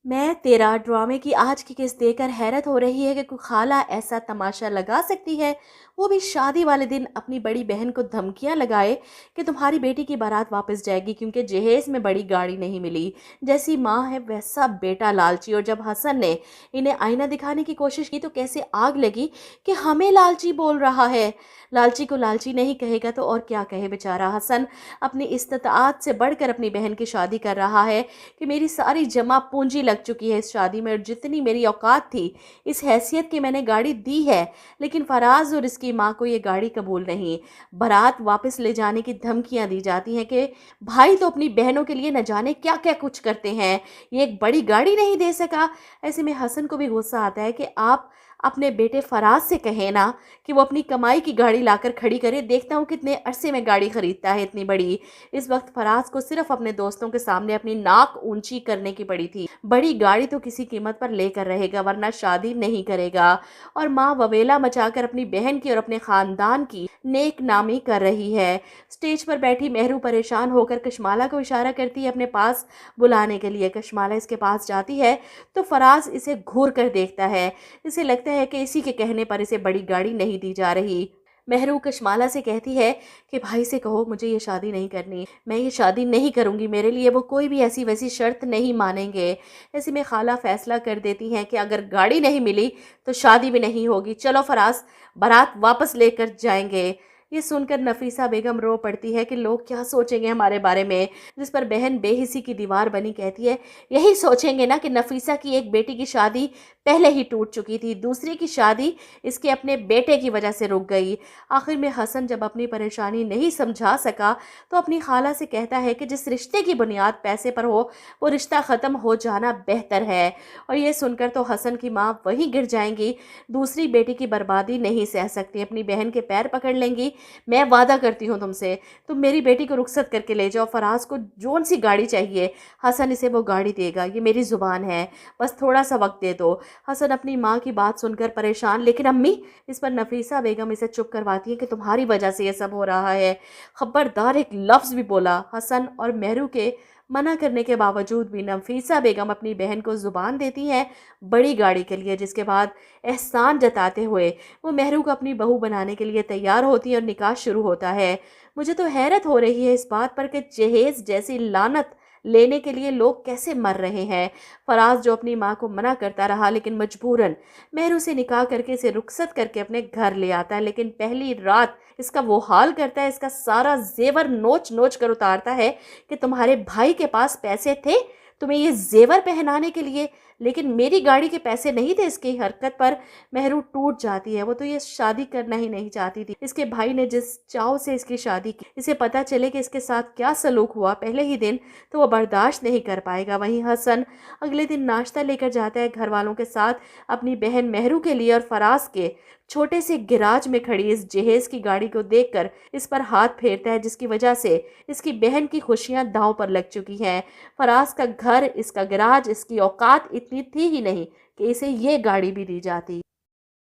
मैं तेरा ड्रामे की आज की किस्त देखकर हैरत हो रही है कि कोई खाला ऐसा तमाशा लगा सकती है, वो भी शादी वाले दिन अपनी बड़ी बहन को धमकियां लगाए कि तुम्हारी बेटी की बारात वापस जाएगी क्योंकि जहेज में बड़ी गाड़ी नहीं मिली। जैसी माँ है वैसा बेटा लालची। और जब हसन ने इन्हें आईना दिखाने की कोशिश की तो कैसे आग लगी कि हमें लालची बोल रहा है। लालची को लालची नहीं कहेगा तो और क्या कहे बेचारा। हसन अपनी इस्तिताअत से बढ़कर अपनी बहन की शादी कर रहा है कि मेरी सारी जमा पूंजी लग चुकी है इस शादी में और जितनी मेरी औकात थी इस हैसियत की मैंने गाड़ी दी है, लेकिन फराज और इसकी माँ को ये गाड़ी कबूल नहीं। बारात वापस ले जाने की धमकियां दी जाती हैं कि भाई तो अपनी बहनों के लिए न जाने क्या क्या कुछ करते हैं, ये एक बड़ी गाड़ी नहीं दे सका। ऐसे में हसन को भी गुस्सा आता है कि आप अपने बेटे फराज से कहें ना कि वो अपनी कमाई की गाड़ी लाकर खड़ी करे, देखता हूँ कितने अरसे में गाड़ी खरीदता है इतनी बड़ी। इस वक्त फराज को सिर्फ अपने दोस्तों के सामने अपनी नाक ऊंची करने की पड़ी थी। बड़ी गाड़ी तो किसी कीमत पर लेकर रहेगा वरना शादी नहीं करेगा। और माँ ववेला मचाकर अपनी बहन की और अपने खानदान की नेक नामी कर रही है। स्टेज पर बैठी मेहरू परेशान होकर कशमाला को इशारा करती है अपने पास बुलाने के लिए। कशमाला इसके पास जाती है तो फराज इसे घूर कर देखता है। इसे लगता है कि इसी के कहने पर इसे बड़ी गाड़ी नहीं दी जा रही। मेहरू कशमाला से कहती है कि भाई से कहो मुझे ये शादी नहीं करनी, मैं ये शादी नहीं करूँगी, मेरे लिए वो कोई भी ऐसी वैसी शर्त नहीं मानेंगे। ऐसे में खाला फैसला कर देती हैं कि अगर गाड़ी नहीं मिली तो शादी भी नहीं होगी, चलो फराज बारात वापस लेकर जाएंगे। ये सुनकर नफीसा बेगम रो पड़ती है कि लोग क्या सोचेंगे हमारे बारे में। जिस पर बहन बेहिसी की दीवार बनी कहती है यही सोचेंगे ना कि नफीसा की एक बेटी की शादी पहले ही टूट चुकी थी, दूसरी की शादी इसके अपने बेटे की वजह से रुक गई। आखिर में हसन जब अपनी परेशानी नहीं समझा सका तो अपनी खाला से कहता है कि जिस रिश्ते की बुनियाद पैसे पर हो वो रिश्ता ख़त्म हो जाना बेहतर है। और ये सुनकर तो हसन की माँ वहीं गिर जाएंगी, दूसरी बेटी की बर्बादी नहीं सह सकती, अपनी बहन के पैर पकड़ लेंगी। मैं वादा करती हूँ तुमसे, तुम मेरी बेटी को रुखसत करके ले जाओ, फराज को जोन सी गाड़ी चाहिए हसन इसे वो गाड़ी देगा, ये मेरी ज़ुबान है, बस थोड़ा सा वक्त दे दो। हसन अपनी माँ की बात सुनकर परेशान, लेकिन अम्मी, इस पर नफीसा बेगम इसे चुप करवाती है कि तुम्हारी वजह से ये सब हो रहा है। खबरदार एक लफ्ज़ भी बोला। हसन और मेहरू के मना करने के बावजूद भी नफीसा बेगम अपनी बहन को ज़ुबान देती हैं बड़ी गाड़ी के लिए, जिसके बाद एहसान जताते हुए वो मेहरू को अपनी बहू बनाने के लिए तैयार होती है और निकाह शुरू होता है। मुझे तो हैरत हो रही है इस बात पर कि जहेज जैसी लानत लेने के लिए लोग कैसे मर रहे हैं। फराज जो अपनी माँ को मना करता रहा लेकिन मजबूरन मेहरू से निकाह करके इसे रुखसत करके अपने घर ले आता है, लेकिन पहली रात इसका वो हाल करता है, इसका सारा जेवर नोच नोच कर उतारता है कि तुम्हारे भाई के पास पैसे थे तुम्हें ये जेवर पहनाने के लिए, लेकिन मेरी गाड़ी के पैसे नहीं थे। इसकी हरकत पर मेहरू टूट जाती है। वो तो ये शादी करना ही नहीं चाहती थी। इसके भाई ने जिस चाव से इसकी शादी की, इसे पता चले कि इसके साथ क्या सलूक हुआ पहले ही दिन, तो वो बर्दाश्त नहीं कर पाएगा। वहीं हसन अगले दिन नाश्ता लेकर जाता है घर वालों के साथ अपनी बहन मेहरू के लिए, और फराज के छोटे से गिराज में खड़ी इस जहेज की गाड़ी को देखकर इस पर हाथ फेरता है, जिसकी वजह से इसकी बहन की खुशियां दांव पर लग चुकी हैं। फराज का घर, इसका गिराज, इसकी औकात इतनी थी ही नहीं कि इसे ये गाड़ी भी दी जाती।